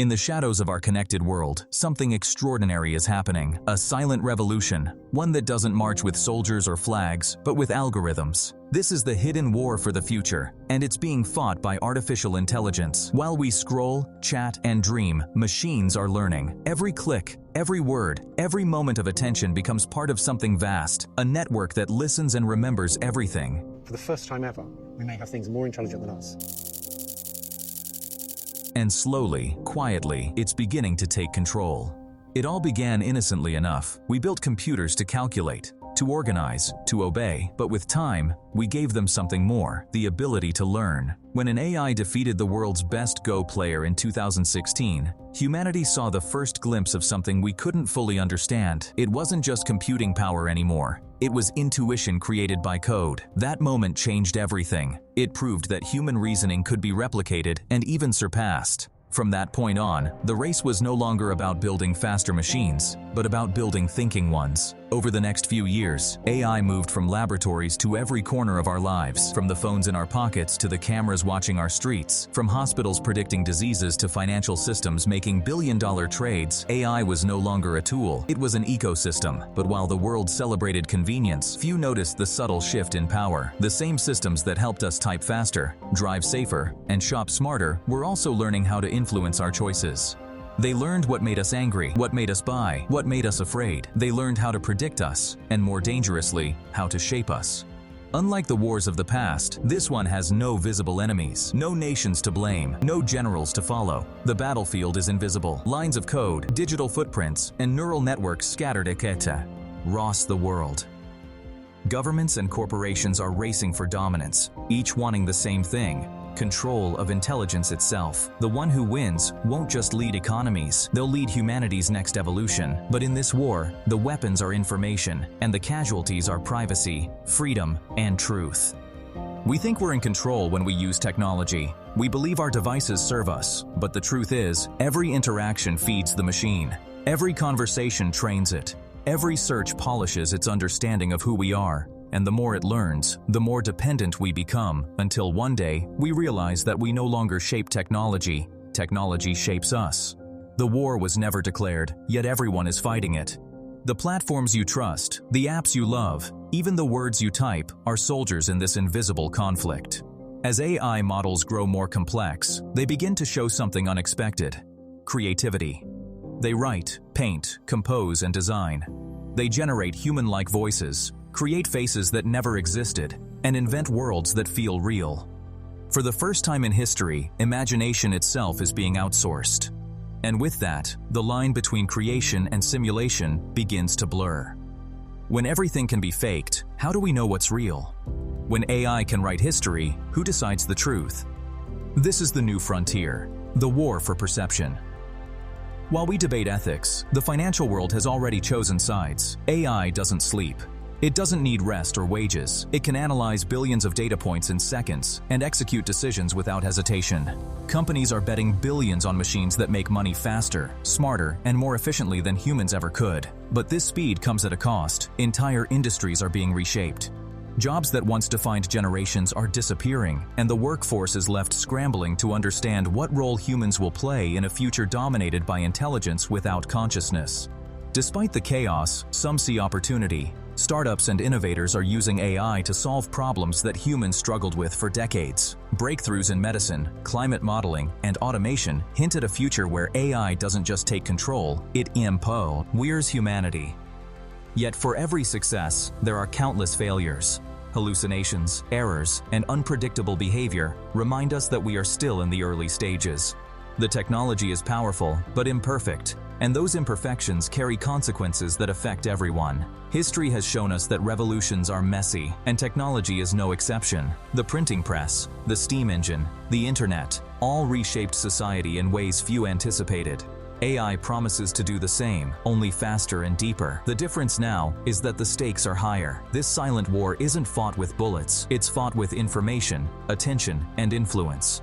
In the shadows of our connected world, something extraordinary is happening. A silent revolution, one that doesn't march with soldiers or flags, but with algorithms. This is the hidden war for the future, and it's being fought by artificial intelligence. While we scroll, chat, and dream, machines are learning. Every click, every word, every moment of attention becomes part of something vast, a network that listens and remembers everything. For the first time ever, we may have things more intelligent than us. And slowly, quietly, it's beginning to take control. It all began innocently enough. We built computers to calculate, to organize, to obey, but with time, we gave them something more, the ability to learn. When an AI defeated the world's best Go player in 2016, humanity saw the first glimpse of something we couldn't fully understand. It wasn't just computing power anymore. It was intuition created by code. That moment changed everything. It proved that human reasoning could be replicated and even surpassed. From that point on, the race was no longer about building faster machines, but about building thinking ones. Over the next few years, AI moved from laboratories to every corner of our lives, from the phones in our pockets to the cameras watching our streets, from hospitals predicting diseases to financial systems making billion-dollar trades. AI was no longer a tool, it was an ecosystem. But while the world celebrated convenience, few noticed the subtle shift in power. The same systems that helped us type faster, drive safer, and shop smarter were also learning how to influence our choices. They learned what made us angry, what made us buy, what made us afraid. They learned how to predict us, and more dangerously, how to shape us. Unlike the wars of the past, this one has no visible enemies, no nations to blame, no generals to follow. The battlefield is invisible. Lines of code, digital footprints, and neural networks scattered across the world. Governments and corporations are racing for dominance, each wanting the same thing: control of intelligence itself. The one who wins won't just lead economies, they'll lead humanity's next evolution. But in this war, the weapons are information, and the casualties are privacy, freedom, and truth. We think we're in control when we use technology. We believe our devices serve us, but the truth is, every interaction feeds the machine. Every conversation trains it. Every search polishes its understanding of who we are. And the more it learns, the more dependent we become, until one day, we realize that we no longer shape technology. Technology shapes us. The war was never declared, yet everyone is fighting it. The platforms you trust, the apps you love, even the words you type, are soldiers in this invisible conflict. As AI models grow more complex, they begin to show something unexpected: creativity. They write, paint, compose, and design. They generate human-like voices, create faces that never existed, and invent worlds that feel real. For the first time in history, imagination itself is being outsourced. And with that, the line between creation and simulation begins to blur. When everything can be faked, how do we know what's real? When AI can write history, who decides the truth? This is the new frontier, the war for perception. While we debate ethics, the financial world has already chosen sides. AI doesn't sleep. It doesn't need rest or wages. It can analyze billions of data points in seconds and execute decisions without hesitation. Companies are betting billions on machines that make money faster, smarter, and more efficiently than humans ever could. But this speed comes at a cost. Entire industries are being reshaped. Jobs that once defined generations are disappearing, and the workforce is left scrambling to understand what role humans will play in a future dominated by intelligence without consciousness. Despite the chaos, some see opportunity. Startups and innovators are using AI to solve problems that humans struggled with for decades. Breakthroughs in medicine, climate modeling, and automation hint at a future where AI doesn't just take control, it empowers humanity. Yet for every success, there are countless failures. Hallucinations, errors, and unpredictable behavior remind us that we are still in the early stages. The technology is powerful, but imperfect, and those imperfections carry consequences that affect everyone. History has shown us that revolutions are messy, and technology is no exception. The printing press, the steam engine, the internet, all reshaped society in ways few anticipated. AI promises to do the same, only faster and deeper. The difference now is that the stakes are higher. This silent war isn't fought with bullets, it's fought with information, attention, and influence.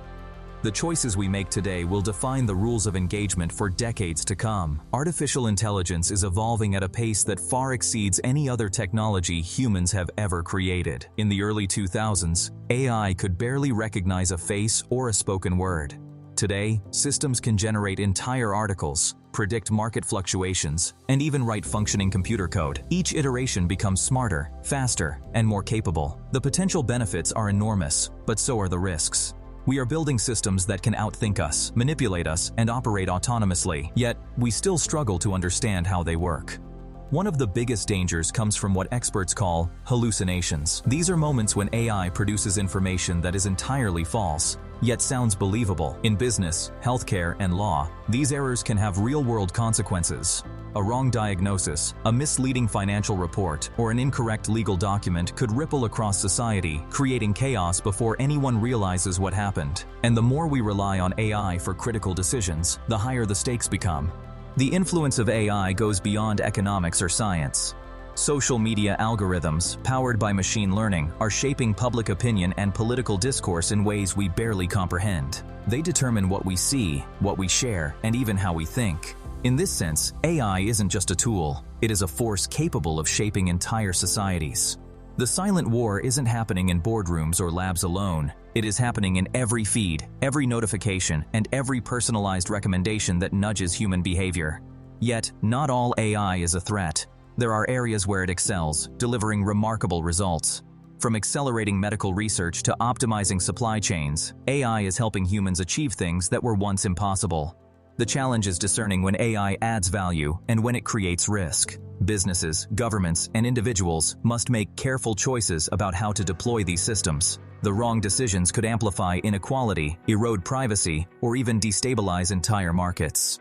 The choices we make today will define the rules of engagement for decades to come. Artificial intelligence is evolving at a pace that far exceeds any other technology humans have ever created. In the early 2000s, AI could barely recognize a face or a spoken word. Today, systems can generate entire articles, predict market fluctuations, and even write functioning computer code. Each iteration becomes smarter, faster, and more capable. The potential benefits are enormous, but so are the risks. We are building systems that can outthink us, manipulate us, and operate autonomously, yet we still struggle to understand how they work. One of the biggest dangers comes from what experts call hallucinations. These are moments when AI produces information that is entirely false, yet sounds believable. In business, healthcare, and law, these errors can have real-world consequences. A wrong diagnosis, a misleading financial report, or an incorrect legal document could ripple across society, creating chaos before anyone realizes what happened. And the more we rely on AI for critical decisions, the higher the stakes become. The influence of AI goes beyond economics or science. Social media algorithms, powered by machine learning, are shaping public opinion and political discourse in ways we barely comprehend. They determine what we see, what we share, and even how we think. In this sense, AI isn't just a tool, it is a force capable of shaping entire societies. The silent war isn't happening in boardrooms or labs alone. It is happening in every feed, every notification, and every personalized recommendation that nudges human behavior. Yet, not all AI is a threat. There are areas where it excels, delivering remarkable results. From accelerating medical research to optimizing supply chains, AI is helping humans achieve things that were once impossible. The challenge is discerning when AI adds value and when it creates risk. Businesses, governments, and individuals must make careful choices about how to deploy these systems. The wrong decisions could amplify inequality, erode privacy, or even destabilize entire markets.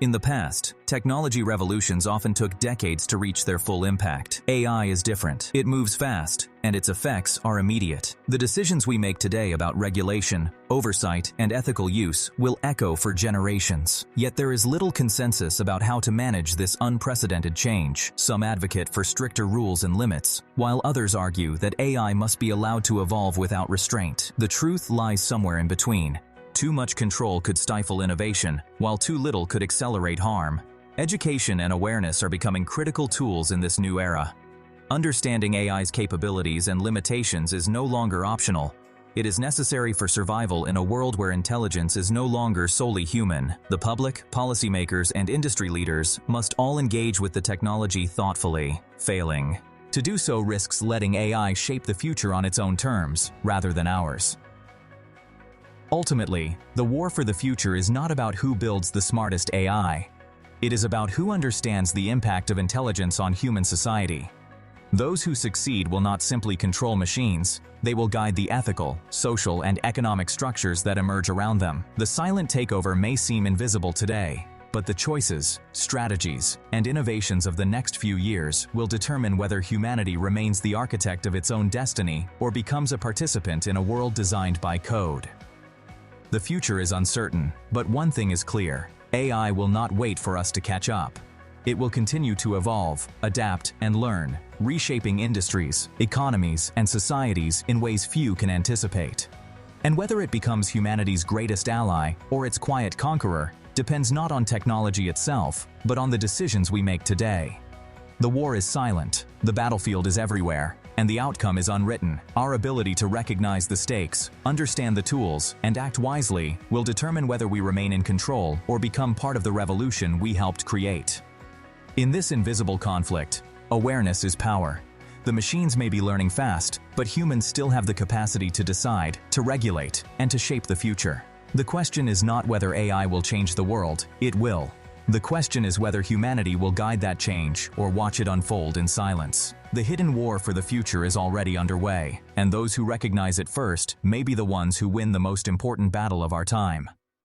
In the past, technology revolutions often took decades to reach their full impact. AI is different. It moves fast, and its effects are immediate. The decisions we make today about regulation, oversight, and ethical use will echo for generations. Yet there is little consensus about how to manage this unprecedented change. Some advocate for stricter rules and limits, while others argue that AI must be allowed to evolve without restraint. The truth lies somewhere in between. Too much control could stifle innovation, while too little could accelerate harm. Education and awareness are becoming critical tools in this new era. Understanding AI's capabilities and limitations is no longer optional. It is necessary for survival in a world where intelligence is no longer solely human. The public, policymakers, and industry leaders must all engage with the technology thoughtfully. Failing to do so risks letting AI shape the future on its own terms, rather than ours. Ultimately, the war for the future is not about who builds the smartest AI. It is about who understands the impact of intelligence on human society. Those who succeed will not simply control machines, they will guide the ethical, social, and economic structures that emerge around them. The silent takeover may seem invisible today, but the choices, strategies, and innovations of the next few years will determine whether humanity remains the architect of its own destiny or becomes a participant in a world designed by code. The future is uncertain, but one thing is clear: AI will not wait for us to catch up. It will continue to evolve, adapt, and learn, reshaping industries, economies, and societies in ways few can anticipate. And whether it becomes humanity's greatest ally or its quiet conqueror depends not on technology itself, but on the decisions we make today. The war is silent, the battlefield is everywhere, and the outcome is unwritten. Our ability to recognize the stakes, understand the tools, and act wisely will determine whether we remain in control or become part of the revolution we helped create. In this invisible conflict, awareness is power. The machines may be learning fast, but humans still have the capacity to decide, to regulate, and to shape the future. The question is not whether AI will change the world, it will. The question is whether humanity will guide that change or watch it unfold in silence. The hidden war for the future is already underway, and those who recognize it first may be the ones who win the most important battle of our time.